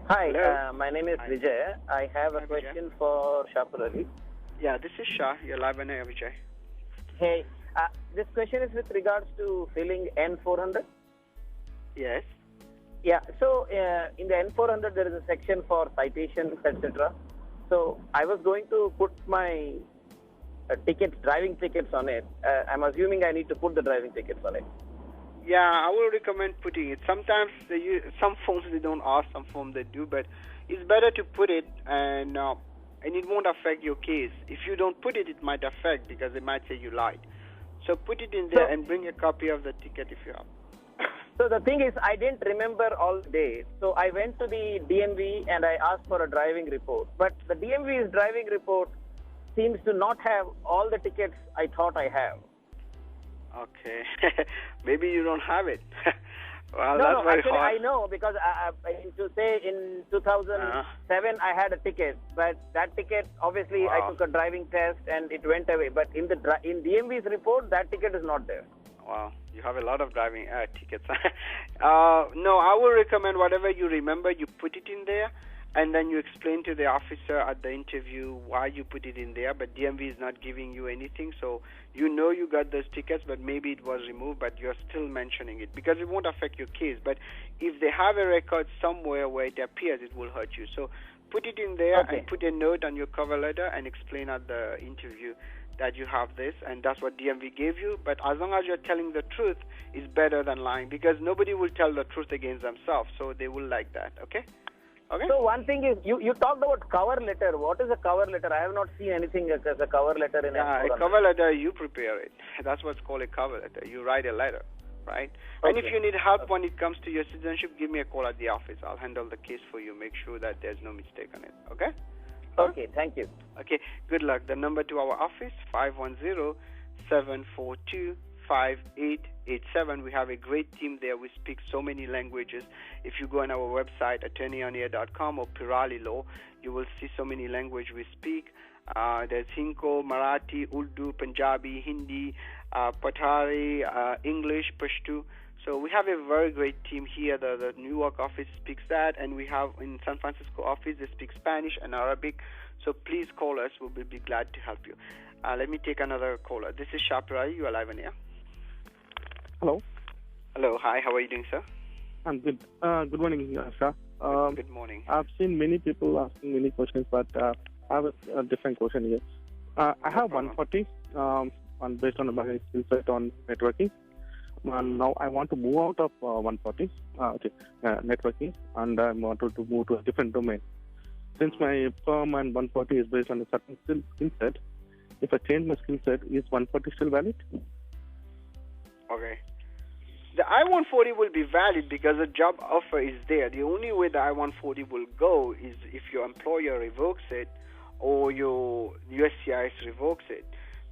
Hi, my name is Vijay. I have a question for Shah Peerally. Yeah, this is Shah. You're live on air, Vijay. Hey, this question is with regards to filing N400. Yes. Yeah, so in the N400 there is a section for citations, etc. So I was going to put my driving tickets on it. I'm assuming I need to put the driving tickets on it. Yeah, I will recommend putting it. Sometimes some forms they don't ask, some forms they do, but it's better to put it, and it won't affect your case. If you don't put it, it might affect because they might say you lied. So put it in there and bring a copy of the ticket if you have. So the thing is, I didn't remember all the days. So I went to the DMV and I asked for a driving report. But the DMV's driving report seems to not have all the tickets I thought I have. Okay. Maybe you don't have it. Well, that's very actually, hard. I know because in 2007 I had a ticket, but that ticket obviously I took a driving test and it went away. But in DMV's report, that ticket is not there. Wow, you have a lot of driving tickets. No, I would recommend whatever you remember, you put it in there, and then you explain to the officer at the interview why you put it in there. But DMV is not giving you anything, so you know you got those tickets, but maybe it was removed, but you're still mentioning it because it won't affect your case. But if they have a record somewhere where it appears, it will hurt you. So put it in there and put a note on your cover letter and explain at the interview that you have this, and that's what DMV gave you. But as long as you're telling the truth, it's better than lying, because nobody will tell the truth against themselves, so they will like that, okay? Okay. So one thing is, you talked about cover letter. What is a cover letter? I have not seen anything as a cover letter in a cover letter, you prepare it. That's what's called a cover letter. You write a letter, right? And if you need help when it comes to your citizenship, give me a call at the office. I'll handle the case for you. Make sure that there's no mistake on it, okay? Okay, thank you. Okay, good luck. The number to our office, 510-742-5887. We have a great team there. We speak so many languages. If you go on our website, attorneyonair.com or Peerally Law, you will see so many languages we speak. There's Hinko, Marathi, Urdu, Punjabi, Hindi, Patari, English, Pashto. So we have a very great team here. The New York office speaks that, and we have in San Francisco office, they speak Spanish and Arabic. So please call us. We'll be glad to help you. Let me take another caller. This is Shah Peerally. You are live on air. Hello. Hello. Hi. How are you doing, sir? I'm good. Good morning, Shah. Good morning. I've seen many people asking many questions, but I have a different question here. I have 140 based on my skill set on networking. Now I want to move out of 140 networking, and I want to move to a different domain. Since my firm and 140 is based on a certain skill set, if I change my skill set, is 140 still valid? Okay. The I-140 will be valid because the job offer is there. The only way the I-140 will go is if your employer revokes it or your USCIS revokes it.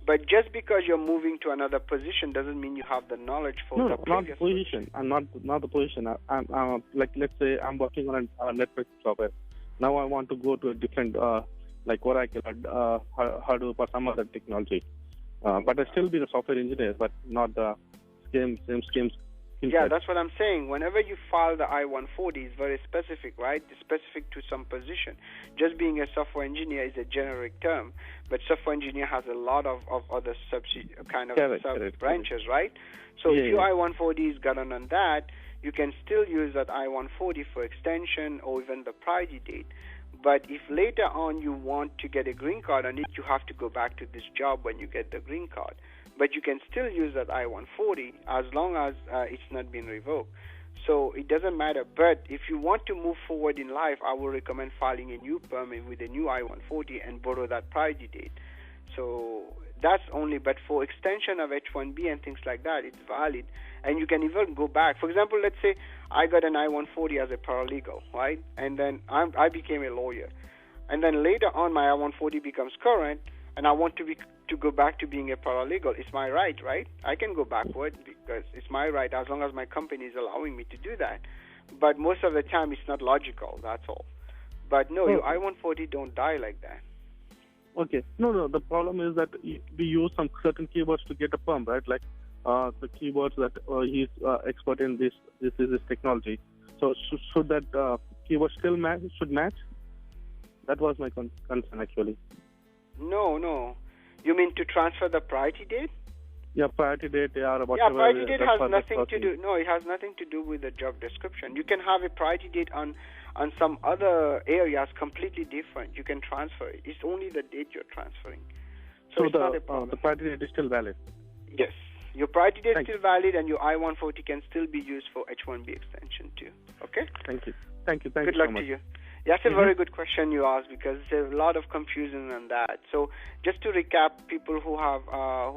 But just because you're moving to another position doesn't mean you have the knowledge for the previous not the position. I'm not the position. I'm like, let's say I'm working on a network software. Now I want to go to a different, like Oracle, Hadoop, or some other technology. But I still be the software engineer, but not the same schemes. Yeah, that's what I'm saying. Whenever you file the I-140, it's very specific, right? It's specific to some position. Just being a software engineer is a generic term, but software engineer has a lot of other sub-branches, right? So if your I-140 is governed on that, you can still use that I-140 for extension or even the priority date. But if later on you want to get a green card on it, you have to go back to this job when you get the green card. But you can still use that I-140 as long as it's not been revoked. So it doesn't matter. But if you want to move forward in life, I would recommend filing a new permit with a new I-140 and borrow that priority date. So that's only, but for extension of H1B and things like that, it's valid. And you can even go back. For example, let's say I got an I-140 as a paralegal, right? And then I became a lawyer. And then later on, my I-140 becomes current, and I want to go back to being a paralegal. It's my right? I can go backward because it's my right as long as my company is allowing me to do that. But most of the time, it's not logical, that's all. But no, your I-140 don't die like that. Okay. No. The problem is that we use some certain keywords to get a perm, right? Like the keywords that he's expert in this technology. So should that keyword still match? That was my concern, actually. No. You mean to transfer the priority date? Yeah, priority date or whatever. Yeah, priority date has nothing to do. No, it has nothing to do with the job description. You can have a priority date on some other areas completely different. You can transfer it. It's only the date you're transferring. So it's not a problem. The priority date is still valid? Yes. Your priority date is still valid, and your I-140 can still be used for H1B extension too. Okay? Thank you. Good luck to you. That's a very good question you asked, because there's a lot of confusion on that. So just to recap, people who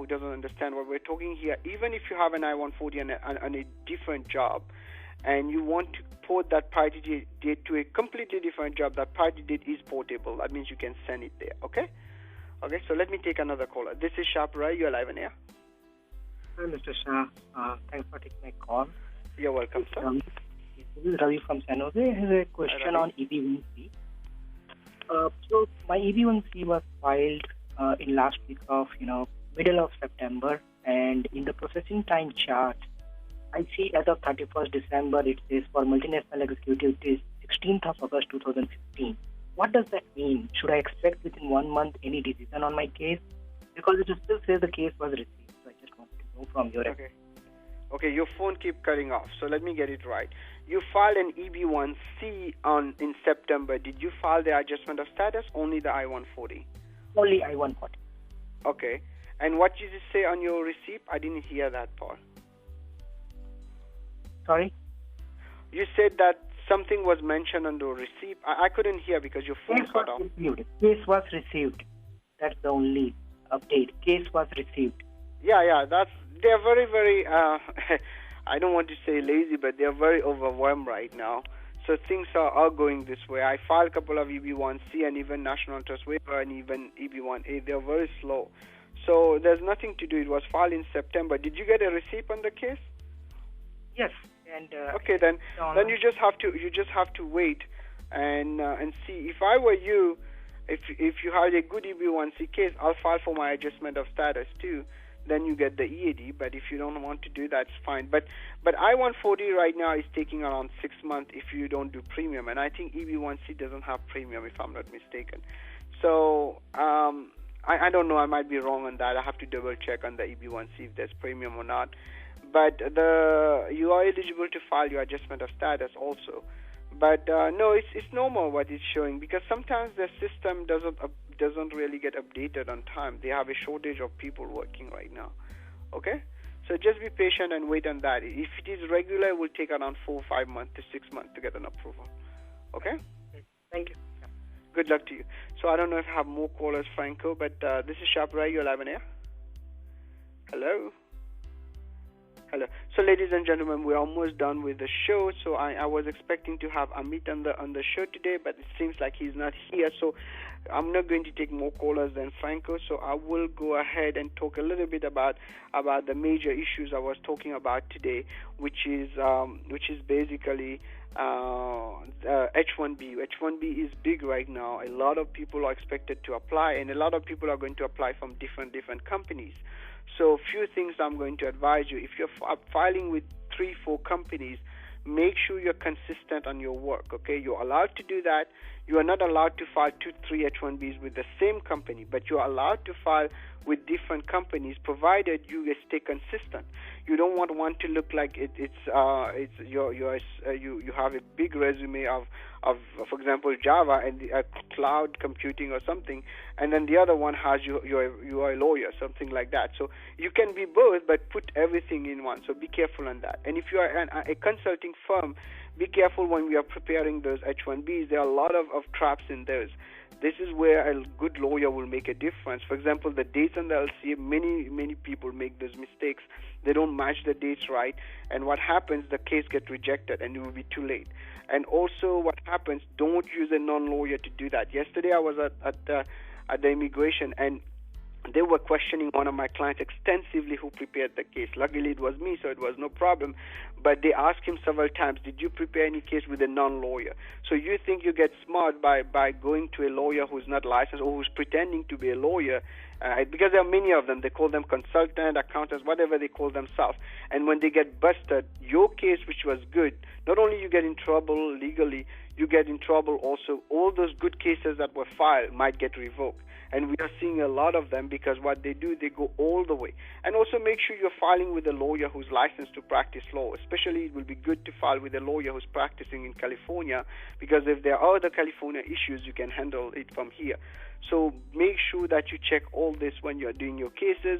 doesn't understand what we're talking here, even if you have an I-140 on a different job, and you want to port that priority date to a completely different job, that priority date is portable. That means you can send it there. Okay, so let me take another caller. This is Shah Peerally. You're live on air. Hi, Mr. Shah. Thanks for taking my call. You're welcome, sir. This is Ravi from San Jose. I have a question on EB1C. So my EB1C was filed in last week of, middle of September, and in the processing time chart, I see as of 31st December, it says for multinational executive, it is 16th of August 2015. What does that mean? Should I expect within 1 month any decision on my case? Because it still says the case was received. So I just wanted to know from your end. Okay, your phone keep cutting off, so let me get it right. You filed an EB1C in September. Did you file the adjustment of status? Only the I-140? Only I-140. Okay. And what did it say on your receipt? I didn't hear that part. Sorry? You said that something was mentioned on the receipt. I couldn't hear because your phone cut off. Case was received. That's the only update. Case was received. Yeah, they're very, very, I don't want to say lazy, but they're very overwhelmed right now. So things are going this way. I filed a couple of EB1C and even National Trust Waiver and even EB1A. They're very slow. So there's nothing to do. It was filed in September. Did you get a receipt on the case? Yes. And okay, then you just have to wait and see. If I were you, if you had a good EB1C case, I'll file for my adjustment of status too. Then you get the EAD. But if you don't want to do that, it's fine. But I-140 right now is taking around 6 months if you don't do premium, and I think EB1C doesn't have premium if I'm not mistaken. So I don't know. I might be wrong on that. I have to double check on the EB1C if there's premium or not. But you are eligible to file your adjustment of status also. But no, it's normal what it's showing, because sometimes the system doesn't really get updated on time. They have a shortage of people working right now. Okay? So just be patient and wait on that. If it is regular, it will take around 4 or 5 months to 6 months to get an approval. Okay? Thank you. Good luck to you. So I don't know if I have more callers, Franco, but this is Shah Peerally. You're live on air. Hello? Hello. So, ladies and gentlemen, we're almost done with the show. So I was expecting to have Amit on the show today, but it seems like he's not here. So I'm not going to take more callers than Franco. So I will go ahead and talk a little bit about the major issues I was talking about today, which is basically H1B. H1B is big right now. A lot of people are expected to apply, and a lot of people are going to apply from different companies. So few things I'm going to advise you. If you're filing with 3-4 companies, make sure you're consistent on your work, okay? You're allowed to do that. You are not allowed to file 2-3 H1Bs with the same company, but you're allowed to file with different companies, provided you stay consistent. You don't want one to look like you have a big resume of for example, Java and cloud computing or something, and then the other one has you are a lawyer, something like that. So you can be both, but put everything in one. So be careful on that. And if you are a consulting firm, be careful when we are preparing those H1Bs. There are a lot of traps in those. This is where a good lawyer will make a difference. For example, the dates on the LCA, many people make those mistakes. They don't match the dates right, and what happens, the case gets rejected, and it will be too late. And also what happens, don't use a non-lawyer to do that. Yesterday I was at the immigration, and they were questioning one of my clients extensively who prepared the case. Luckily, it was me, so it was no problem. But they asked him several times, did you prepare any case with a non-lawyer? So you think you get smart by going to a lawyer who's not licensed or who's pretending to be a lawyer, because there are many of them. They call them consultant, accountants, whatever they call themselves. And when they get busted, your case, which was good, not only you get in trouble legally, you get in trouble also. All those good cases that were filed might get revoked. And we are seeing a lot of them, because what they do, they go all the way. And also make sure you're filing with a lawyer who's licensed to practice law. Especially it will be good to file with a lawyer who's practicing in California, because if there are other California issues, you can handle it from here. So make sure that you check all this when you're doing your cases,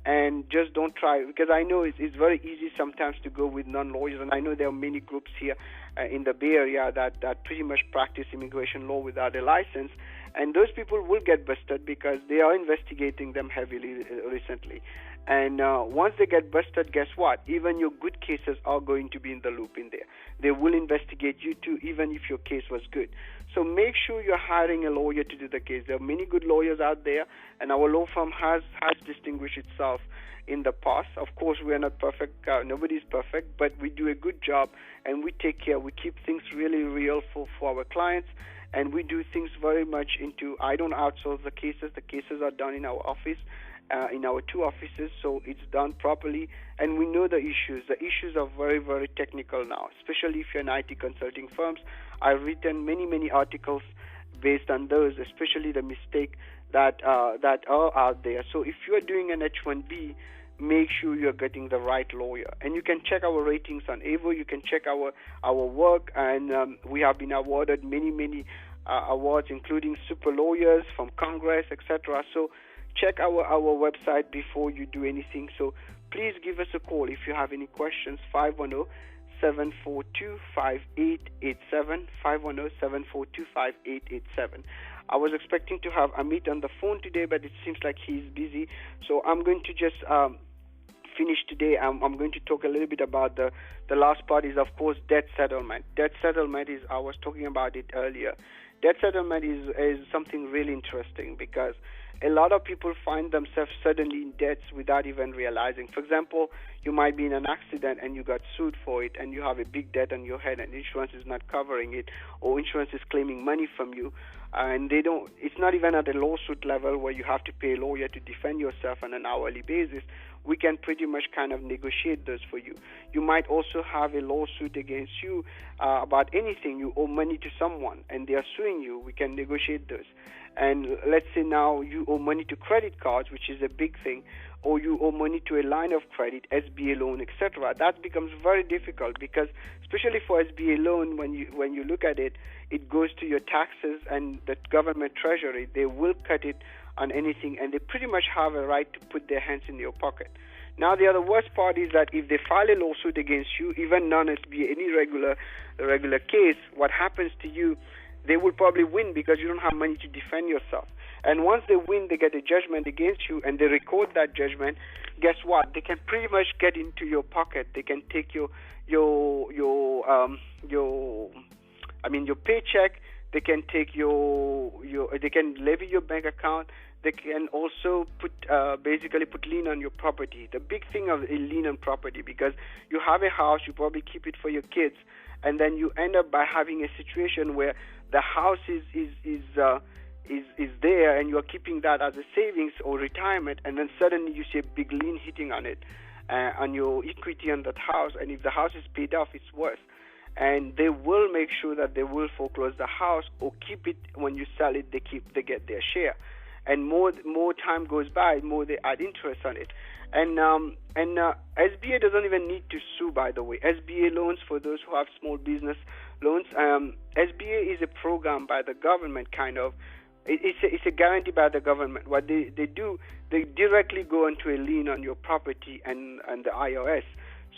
and just don't try, because I know it's very easy sometimes to go with non-lawyers, and I know there are many groups here in the Bay Area that pretty much practice immigration law without a license. And those people will get busted because they are investigating them heavily recently. And once they get busted, guess what? Even your good cases are going to be in the loop in there. They will investigate you too, even if your case was good. So make sure you're hiring a lawyer to do the case. There are many good lawyers out there, and our law firm has distinguished itself in the past. Of course, we are not perfect. Nobody's perfect, but we do a good job, and we take care. We keep things really real for our clients, and we do things very much into, I don't outsource the cases. The cases are done in our office, in our 2 offices, so it's done properly, and we know the issues. The issues are very, very technical now, especially if you're an IT consulting firms. I've written many articles based on those, especially the mistake that are out there. So if you are doing an H1B, make sure you're getting the right lawyer. And you can check our ratings on AVO. You can check our work, and we have been awarded many awards, including super lawyers from Congress, etc. So check our website before you do anything. So please give us a call if you have any questions. 510-742-5887, 510-742-5887. I was expecting to have Amit on the phone today, but it seems like he's busy. So I'm going to just finish today. I'm going to talk a little bit about the last part is, of course, debt settlement. Debt settlement is, I was talking about it earlier. Debt settlement is something really interesting because a lot of people find themselves suddenly in debts without even realizing. For example, you might be in an accident and you got sued for it, and you have a big debt on your head, and insurance is not covering it, or insurance is claiming money from you, and they don't. It's not even at a lawsuit level where you have to pay a lawyer to defend yourself on an hourly basis. We can pretty much kind of negotiate those for you. You might also have a lawsuit against you about anything. You owe money to someone and they are suing you. We can negotiate those. And let's say now you owe money to credit cards, which is a big thing, or you owe money to a line of credit, SBA loan, etc. That becomes very difficult because, especially for SBA loan, when you look at it, it goes to your taxes and the government treasury. They will cut it on anything, and they pretty much have a right to put their hands in your pocket. Now, the other worst part is that if they file a lawsuit against you, even non-SBA, any regular case, what happens to you, they will probably win because you don't have money to defend yourself. And once they win, they get a judgment against you, and they record that judgment. Guess what? They can pretty much get into your pocket. They can take your paycheck. They can take they can levy your bank account. They can also basically put lien on your property. The big thing of a lien on property, because you have a house, you probably keep it for your kids, and then you end up by having a situation where the house is there, and you are keeping that as a savings or retirement, and then suddenly you see a big lien hitting on it, on your equity on that house, and if the house is paid off, it's worse. And they will make sure that they will foreclose the house or keep it. When you sell it, they get their share. And more time goes by, more they add interest on it. And SBA doesn't even need to sue, by the way. SBA loans, for those who have small business loans, SBA is a program by the government, kind of. It's a guarantee by the government. What they do, they directly go into a lien on your property and the IRS.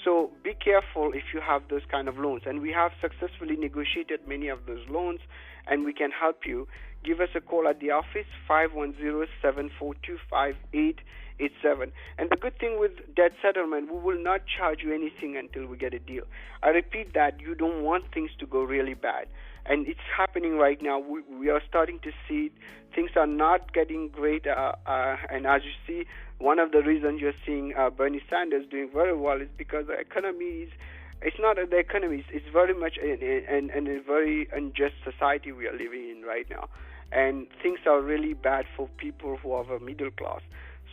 So be careful if you have those kind of loans. And we have successfully negotiated many of those loans, and we can help you. Give us a call at the office, 510-742-5887. And the good thing with debt settlement, we will not charge you anything until we get a deal. I repeat that you don't want things to go really bad. And it's happening right now. We are starting to see it. Things are not getting great. And as you see, one of the reasons you're seeing Bernie Sanders doing very well is because the economy is, it's not the economy, it's very much in a very unjust society we are living in right now. And things are really bad for people who are the middle class.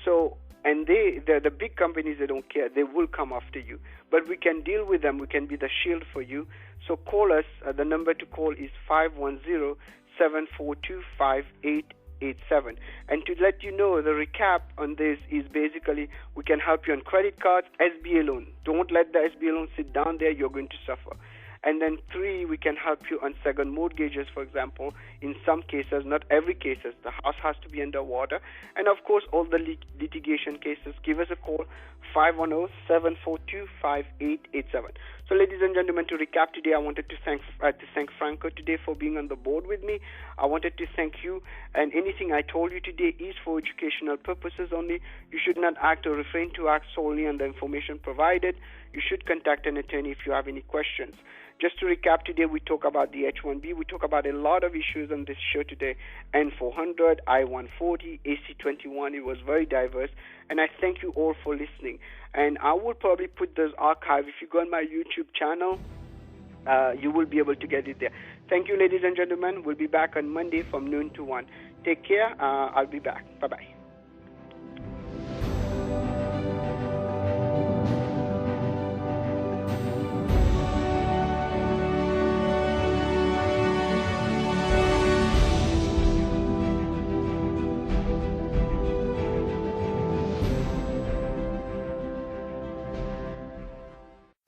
So, and the big companies, they don't care. They will come after you. But we can deal with them. We can be the shield for you. So call us. The number to call is 510-742-5887. And to let you know, the recap on this is basically we can help you on credit cards, SBA loan. Don't let the SBA loan sit down there. You're going to suffer. And then 3, we can help you on second mortgages, for example. In some cases, not every cases, the house has to be underwater. And of course, all the litigation cases, give us a call, 510-742-5887. So ladies and gentlemen, to recap today, I wanted to thank Franco today for being on the board with me. I wanted to thank you, and anything I told you today is for educational purposes only. You should not act or refrain to act solely on the information provided. You should contact an attorney if you have any questions. Just to recap, today we talk about the H1B. We talk about a lot of issues on this show today. N400, I-140, AC21. It was very diverse. And I thank you all for listening. And I will probably put those archives. If you go on my YouTube channel, you will be able to get it there. Thank you, ladies and gentlemen. We'll be back on Monday from noon to 1. Take care. I'll be back. Bye-bye.